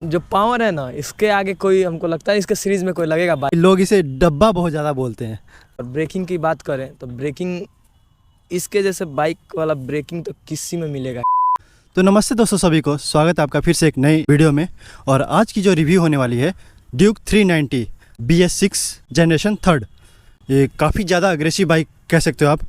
जो पावर है ना, इसके आगे कोई, हमको लगता है इसके सीरीज में कोई लगेगा बाइक। लोग इसे डब्बा बहुत ज़्यादा बोलते हैं। और ब्रेकिंग की बात करें तो ब्रेकिंग इसके जैसे बाइक वाला ब्रेकिंग तो किसी में मिलेगा। तो नमस्ते दोस्तों, सभी को स्वागत है आपका फिर से एक नई वीडियो में। और आज की जो रिव्यू होने वाली है ड्यूक 390 BS6 जनरेशन थर्ड। ये काफ़ी ज़्यादा अग्रेसिव बाइक कह सकते हो आप।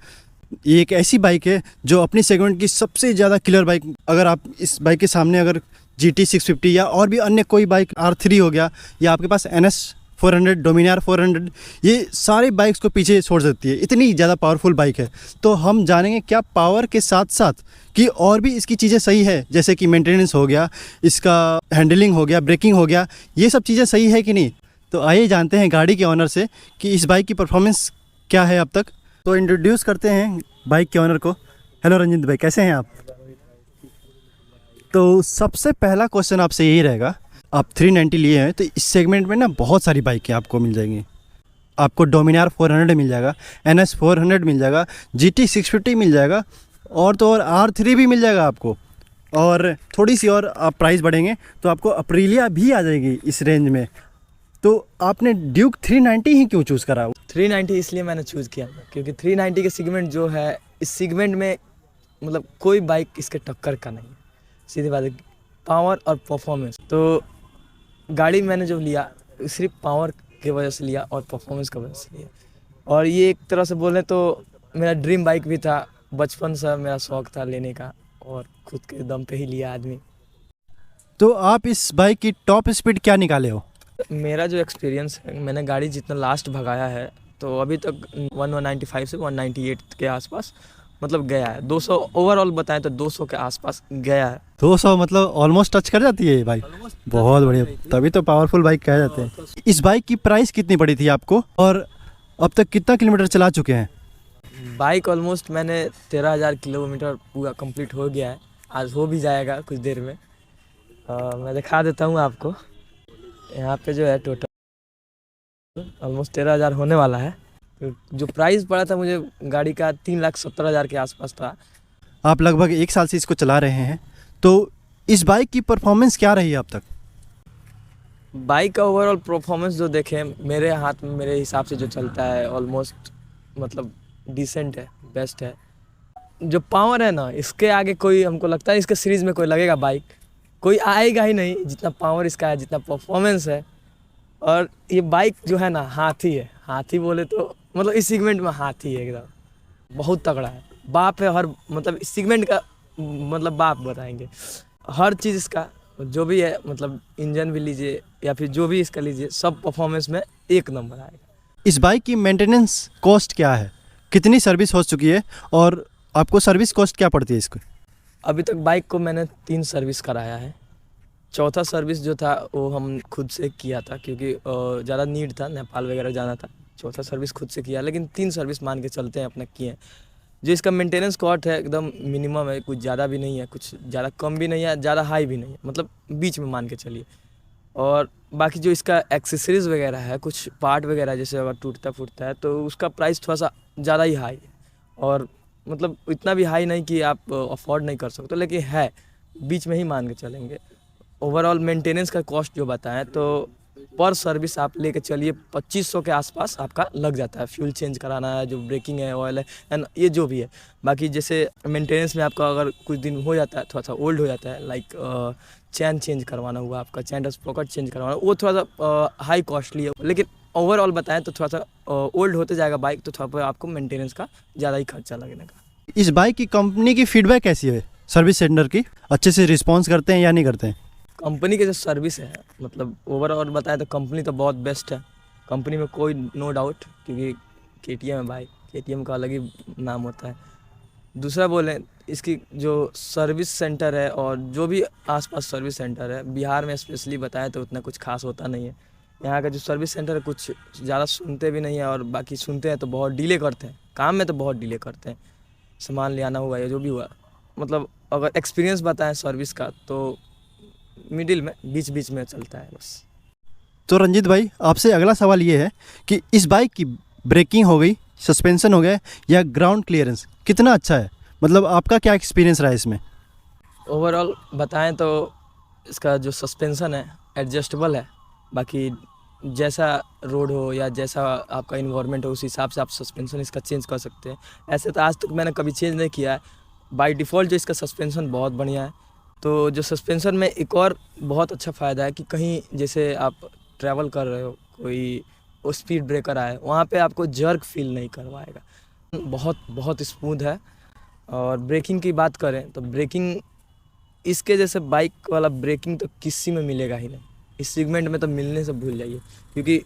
ये एक ऐसी बाइक है जो अपनी सेगमेंट की सबसे ज़्यादा किलर बाइक। अगर आप इस बाइक के सामने अगर GT 650 या और भी अन्य कोई बाइक R3 हो गया, या आपके पास NS 400, डोमिनार 400, ये सारे बाइक्स को पीछे छोड़ सकती है। इतनी ज़्यादा पावरफुल बाइक है। तो हम जानेंगे क्या पावर के साथ साथ कि और भी इसकी चीज़ें सही है, जैसे कि मेंटेनेंस हो गया, इसका हैंडलिंग हो गया, ब्रेकिंग हो गया, ये सब चीज़ें सही है कि नहीं। तो आइए जानते हैं गाड़ी के ऑनर से कि इस बाइक की परफॉर्मेंस क्या है अब तक। तो इंट्रोड्यूस करते हैं बाइक के ऑनर को। हेलो रंजित भाई, कैसे हैं आप? तो सबसे पहला क्वेश्चन आपसे यही रहेगा, आप 390 लिए हैं तो इस सेगमेंट में ना बहुत सारी बाइकें आपको मिल जाएंगी। आपको डोमिनार 400 मिल जाएगा, NS 400 मिल जाएगा, GT 650 मिल जाएगा, और तो और R3 भी मिल जाएगा आपको। और थोड़ी सी और आप प्राइस बढ़ेंगे तो आपको अप्रीलिया भी आ जाएगी इस रेंज में। तो आपने ड्यूक 390 ही क्यों चूज़ करा? 390 इसलिए मैंने चूज़ किया क्योंकि 390 के सेगमेंट जो है, इस सेगमेंट में मतलब कोई बाइक इसके टक्कर का नहीं है। सीधी बात है, पावर और परफॉर्मेंस। तो गाड़ी मैंने जो लिया सिर्फ पावर की वजह से लिया और परफॉर्मेंस की वजह से लिया। और ये एक तरह से बोलें तो मेरा ड्रीम बाइक भी था, बचपन से मेरा शौक था लेने का, और खुद के दम पे ही लिया आदमी। तो आप इस बाइक की टॉप स्पीड क्या निकाले हो? मेरा जो एक्सपीरियंस है, मैंने गाड़ी जितना लास्ट भगाया है तो अभी तक 195 से 198 के आसपास मतलब गया है। 200 ओवरऑल बताएं तो 200 के आसपास गया है। 200 मतलब ऑलमोस्ट टच कर जाती है ये बाइक। बहुत बढ़िया, तभी तो पावरफुल बाइक कहे जाते हैं। इस बाइक की प्राइस कितनी पड़ी थी आपको, और अब तक कितना किलोमीटर चला चुके हैं? बाइक ऑलमोस्ट मैंने 13,000 किलोमीटर पूरा कंप्लीट हो गया है। आज हो भी जाएगा कुछ देर में। मैं दिखा देता हूँ आपको। यहाँ पे जो है टोटल ऑलमोस्ट 13,000 होने वाला है। तो जो प्राइस पड़ा था मुझे गाड़ी का 3,70,000 के आसपास था। आप लगभग 1 साल से इसको चला रहे हैं, तो इस बाइक की परफॉर्मेंस क्या रही है अब तक? बाइक का ओवरऑल परफॉर्मेंस जो देखें, मेरे हाथ में मेरे हिसाब से जो चलता है ऑलमोस्ट मतलब डिसेंट है, बेस्ट है। जो पावर है ना, इसके आगे कोई, हमको लगता है इसके सीरीज़ में कोई लगेगा बाइक कोई आएगा ही नहीं जितना पावर इसका है, जितना परफॉर्मेंस है। और ये बाइक जो है ना, हाथी है। हाथी बोले तो मतलब इस सेगमेंट में हाथी है, एकदम बहुत तगड़ा है। बाप है हर, मतलब इस सेगमेंट का मतलब बाप बताएंगे। हर चीज़ इसका जो भी है, मतलब इंजन भी लीजिए या फिर जो भी इसका लीजिए, सब परफॉर्मेंस में एक नंबर आएगा। इस बाइक की मेंटेनेंस कॉस्ट क्या है, कितनी सर्विस हो चुकी है, और आपको सर्विस कॉस्ट क्या पड़ती है इसको? अभी तक बाइक को मैंने 3 सर्विस कराया है। चौथा सर्विस जो था वो हम खुद से किया था, क्योंकि ज़्यादा नीड था, नेपाल वगैरह जाना था। चौथा सर्विस खुद से किया, लेकिन 3 सर्विस मान के चलते हैं अपना किए हैं। जो इसका मेंटेनेंस कॉस्ट है एकदम मिनिमम है, कुछ ज़्यादा भी नहीं है, कुछ ज़्यादा कम भी नहीं है, ज़्यादा हाई भी नहीं है, मतलब बीच में मान के चलिए। और बाकी जो इसका एक्सेसरीज़ वगैरह है, कुछ पार्ट वगैरह जैसे अगर टूटता फूटता है तो उसका प्राइस थोड़ा सा ज़्यादा ही हाई है। और मतलब इतना भी हाई नहीं कि आप अफोर्ड नहीं कर सकते, लेकिन है बीच में ही मान के चलेंगे। ओवरऑल मेंटेनेंस का कॉस्ट जो बताएं तो पर सर्विस आप लेके चलिए 2500 के आसपास आपका लग जाता है। फ्यूल चेंज कराना है, जो ब्रेकिंग है, ऑयल है, एंड ये जो भी है। बाकी जैसे मेंटेनेंस में आपका अगर कुछ दिन हो जाता है, थोड़ा सा ओल्ड हो जाता है, लाइक चैन चेंज करवाना हुआ, आपका चैन स्प्रॉकेट चेंज करवाना, वो थोड़ा सा हाई कॉस्टली है। लेकिन ओवरऑल बताएं तो थोड़ा सा ओल्ड होते जाएगा बाइक, तो थोड़ा पर आपको मेंटेनेंस का ज़्यादा ही खर्चा लगने का। इस बाइक की कंपनी की फीडबैक कैसी है? सर्विस सेंटर की अच्छे से रिस्पॉन्स करते हैं या नहीं करते हैं? कंपनी के जो सर्विस है, मतलब ओवरऑल बताएं तो कंपनी तो बहुत बेस्ट है। कंपनी में कोई नो डाउट, क्योंकि KTM है भाई, KTM का अलग ही नाम होता है। दूसरा बोलें, इसकी जो सर्विस सेंटर है और जो भी आसपास सर्विस सेंटर है बिहार में स्पेशली बताएं तो उतना कुछ खास होता नहीं है। यहाँ का जो सर्विस सेंटर है कुछ ज़्यादा सुनते भी नहीं है, और बाकी सुनते हैं तो बहुत डिले करते हैं, काम में तो बहुत डिले करते हैं। सामान ले आना हुआ या जो भी हुआ, मतलब अगर एक्सपीरियंस बताएं सर्विस का तो मिडिल में, बीच बीच में चलता है बस। तो रंजीत भाई, आपसे अगला सवाल ये है कि इस बाइक की ब्रेकिंग हो गई, सस्पेंशन हो गया, या ग्राउंड क्लियरेंस कितना अच्छा है? मतलब आपका क्या एक्सपीरियंस रहा है इसमें? ओवरऑल बताएं तो इसका जो सस्पेंशन है एडजस्टेबल है। बाकी जैसा रोड हो या जैसा आपका इन्वायरमेंट हो उस हिसाब से आप सस्पेंशन इसका चेंज कर सकते हैं। ऐसे तो आज तक मैंने कभी चेंज नहीं किया है। बाय डिफ़ॉल्ट जो इसका सस्पेंशन बहुत बढ़िया है। तो जो सस्पेंशन में एक और बहुत अच्छा फ़ायदा है कि कहीं जैसे आप ट्रैवल कर रहे हो, कोई स्पीड ब्रेकर आए, वहाँ पे आपको जर्क फील नहीं करवाएगा। बहुत बहुत स्मूथ है। और ब्रेकिंग की बात करें तो ब्रेकिंग इसके जैसे बाइक वाला ब्रेकिंग तो किसी में मिलेगा ही नहीं। इस सेगमेंट में तो मिलने से भूल जाइए, क्योंकि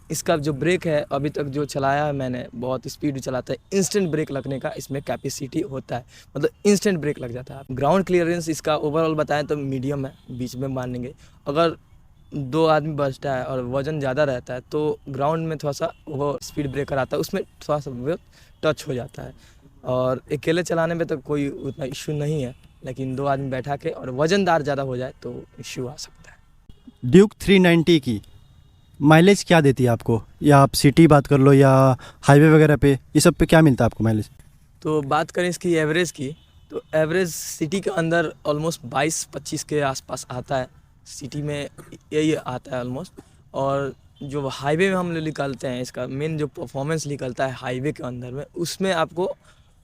इसका जो ब्रेक है अभी तक जो चलाया है मैंने, बहुत स्पीड चलाता है। इंस्टेंट ब्रेक लगने का इसमें कैपेसिटी होता है, मतलब इंस्टेंट ब्रेक लग जाता है। ग्राउंड क्लियरेंस इसका ओवरऑल बताएं तो मीडियम है, बीच में मानेंगे। अगर 2 आदमी बचता है और वज़न ज़्यादा रहता है तो ग्राउंड में थोड़ा सा वो स्पीड ब्रेकर आता है, उसमें थोड़ा सा वो टच हो जाता है। और अकेले चलाने में तो कोई उतना इशू नहीं है, लेकिन 2 आदमी बैठा के और वज़नदार ज़्यादा हो जाए तो इश्यू आ सकता है। ड्यूक 390 की माइलेज क्या देती है आपको, या आप सिटी बात कर लो या हाईवे वगैरह पे, ये सब पे क्या मिलता है आपको माइलेज? तो बात करें इसकी एवरेज की, तो एवरेज सिटी के अंदर ऑलमोस्ट 22-25 के आसपास आता है। सिटी में यही आता है ऑलमोस्ट। और जो हाईवे में हम लोग निकालते हैं, इसका मेन जो परफॉर्मेंस निकलता है हाईवे के अंदर में, उसमें आपको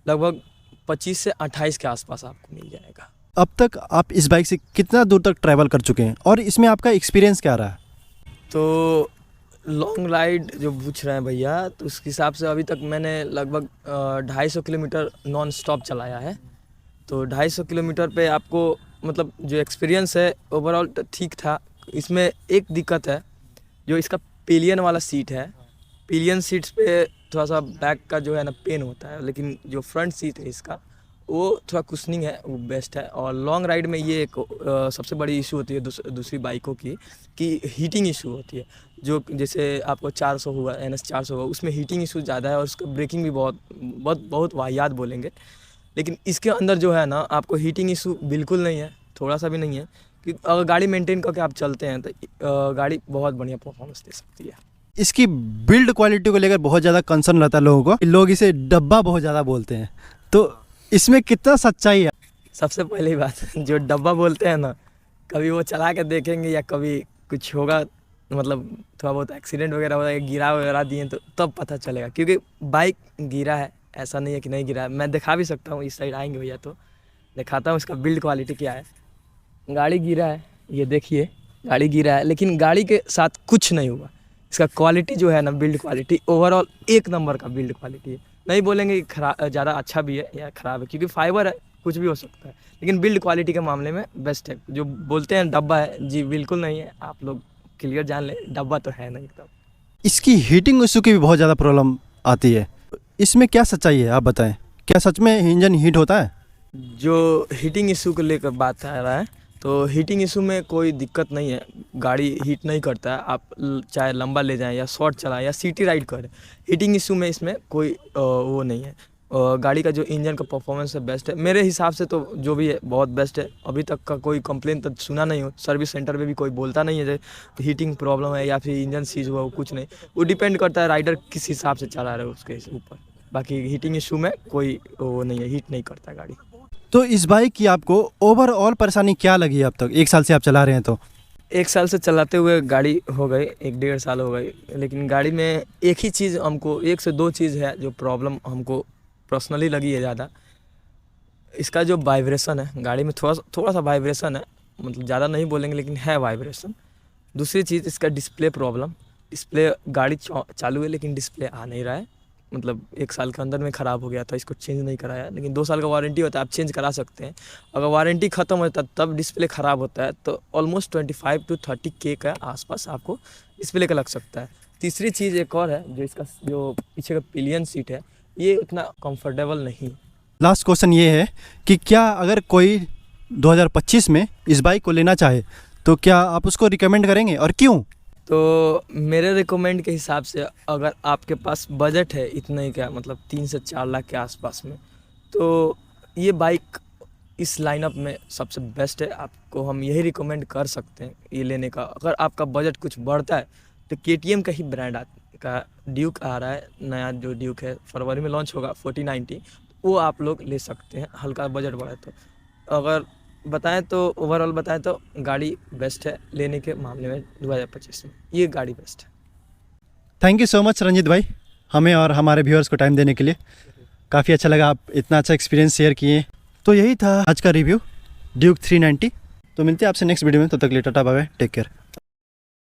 लगभग 25 से 28 के आसपास आपको मिल जाएगा। अब तक आप इस बाइक से कितना दूर तक ट्रैवल कर चुके हैं और इसमें आपका एक्सपीरियंस क्या रहा है? तो लॉन्ग राइड जो पूछ रहे हैं भैया, तो उस हिसाब से अभी तक मैंने लगभग 250 किलोमीटर नॉन स्टॉप चलाया है। तो 250 किलोमीटर पे आपको मतलब जो एक्सपीरियंस है ओवरऑल तो ठीक था। इसमें एक दिक्कत है, जो इसका पिलियन वाला सीट है। पिलियन सीट्स पे थोड़ा सा बैक का जो है ना पेन होता है, लेकिन जो फ्रंट सीट है इसका वो थोड़ा कुशनिंग है, वो बेस्ट है। और लॉन्ग राइड में ये एक सबसे बड़ी इशू होती है दूसरी बाइकों की, कि हीटिंग इशू होती है। जो जैसे आपको 400 हुआ, NS 400 हुआ, उसमें हीटिंग इशू ज़्यादा है और उसका ब्रेकिंग भी बहुत बहुत बहुत वाहियात बोलेंगे। लेकिन इसके अंदर जो है ना आपको हीटिंग इशू बिल्कुल नहीं है, थोड़ा सा भी नहीं है। कि अगर गाड़ी मेंटेन करके आप चलते हैं तो गाड़ी बहुत बढ़िया परफॉर्मेंस दे सकती है। इसकी बिल्ड क्वालिटी को लेकर बहुत ज़्यादा कंसर्न रहता है लोगों को, लोग इसे डब्बा बहुत ज़्यादा बोलते हैं, तो इसमें कितना सच्चाई है? सबसे पहली बात जो डब्बा बोलते हैं ना, कभी वो चला के देखेंगे या कभी कुछ होगा, मतलब थोड़ा बहुत एक्सीडेंट वगैरह हो जाएगा, गिरा वगैरह दिए तो तब पता चलेगा। क्योंकि बाइक गिरा है, ऐसा नहीं है कि नहीं गिरा है। मैं दिखा भी सकता हूँ, इस साइड आएंगे भैया तो दिखाता हूँ इसका बिल्ड क्वालिटी क्या है। गाड़ी गिरा है, ये देखिए गाड़ी गिरा है, लेकिन गाड़ी के साथ कुछ नहीं हुआ। इसका क्वालिटी जो है ना, बिल्ड क्वालिटी ओवरऑल एक नंबर का बिल्ड क्वालिटी है। नहीं बोलेंगे कि खराब ज़्यादा अच्छा भी है या ख़राब है, क्योंकि फाइबर है, कुछ भी हो सकता है। लेकिन बिल्ड क्वालिटी के मामले में बेस्ट है। जो बोलते हैं डब्बा है, जी बिल्कुल नहीं है। आप लोग क्लियर जान लें, डब्बा तो है नहीं एकदम। इसकी हीटिंग इशू की भी बहुत ज़्यादा प्रॉब्लम आती है, इसमें क्या सच्चाई है आप बताएं? क्या सच में इंजन हीट होता है? जो हीटिंग इशू को लेकर बात आ रहा है, तो हीटिंग इशू में कोई दिक्कत नहीं है। गाड़ी हीट नहीं करता है। आप चाहे लंबा ले जाएं या शॉर्ट चलाएं या सिटी राइड करें, हीटिंग इशू में इसमें कोई वो नहीं है। गाड़ी का जो इंजन का परफॉर्मेंस है बेस्ट है मेरे हिसाब से, तो जो भी है बहुत बेस्ट है। अभी तक का कोई कंप्लेन तो सुना नहीं हो। सर्विस सेंटर पे भी कोई बोलता नहीं है जो हीटिंग प्रॉब्लम है या फिर इंजन सीज हुआ, वो कुछ नहीं। वो डिपेंड करता है राइडर किस हिसाब से चला रहे हो उसके ऊपर। बाकी हीटिंग इशू में कोई वो नहीं है, हीट नहीं करता गाड़ी। तो इस बाइक की आपको ओवरऑल परेशानी क्या लगी अब तक, 1 साल से आप चला रहे हैं तो? 1 साल से चलाते हुए गाड़ी हो गई, 1-1.5 साल हो गई। लेकिन गाड़ी में एक ही चीज़ हमको, 1 से 2 चीज़ है जो प्रॉब्लम हमको पर्सनली लगी है ज़्यादा। इसका जो वाइब्रेशन है, गाड़ी में थोड़ा सा वाइब्रेशन है, मतलब ज़्यादा नहीं बोलेंगे लेकिन है वाइब्रेशन। दूसरी चीज़ इसका डिस्प्ले प्रॉब्लम। डिस्प्ले गाड़ी चालू है लेकिन डिस्प्ले आ नहीं रहा है, मतलब 1 साल के अंदर में ख़राब हो गया था, इसको चेंज नहीं कराया। लेकिन 2 साल का वारंटी होता है, आप चेंज करा सकते हैं। अगर वारंटी ख़त्म होता है तब डिस्प्ले ख़राब होता है तो ऑलमोस्ट 25 to 30K के आसपास आपको डिस्प्ले का लग सकता है। तीसरी चीज़ एक और है, जो इसका जो पीछे का पिलियन सीट है, ये उतना कंफर्टेबल नहीं। लास्ट क्वेश्चन ये है कि क्या अगर कोई 2025 में इस बाइक को लेना चाहे तो क्या आप उसको रिकमेंड करेंगे और क्यों? तो मेरे रिकमेंड के हिसाब से, अगर आपके पास बजट है इतना ही का, मतलब 3 से 4 लाख के आसपास में, तो ये बाइक इस लाइनअप में सबसे बेस्ट है। आपको हम यही रिकमेंड कर सकते हैं ये लेने का। अगर आपका बजट कुछ बढ़ता है तो KTM का ही ब्रांड का ड्यूक आ रहा है, नया जो ड्यूक है फरवरी में लॉन्च होगा 4090, वो आप लोग ले सकते हैं। हल्का बजट बढ़ा तो। अगर बताएं तो ओवरऑल बताएं तो गाड़ी बेस्ट है लेने के मामले में 2025 में, ये गाड़ी बेस्ट है। Thank you so much Ranjit भाई, हमें और हमारे व्यूअर्स को टाइम देने के लिए। काफ़ी अच्छा लगा, आप इतना अच्छा एक्सपीरियंस शेयर किए। तो यही था आज का रिव्यू ड्यूक 390। तो मिलते हैं आपसे नेक्स्ट वीडियो में, तब तक लिए tata bye bye, take care.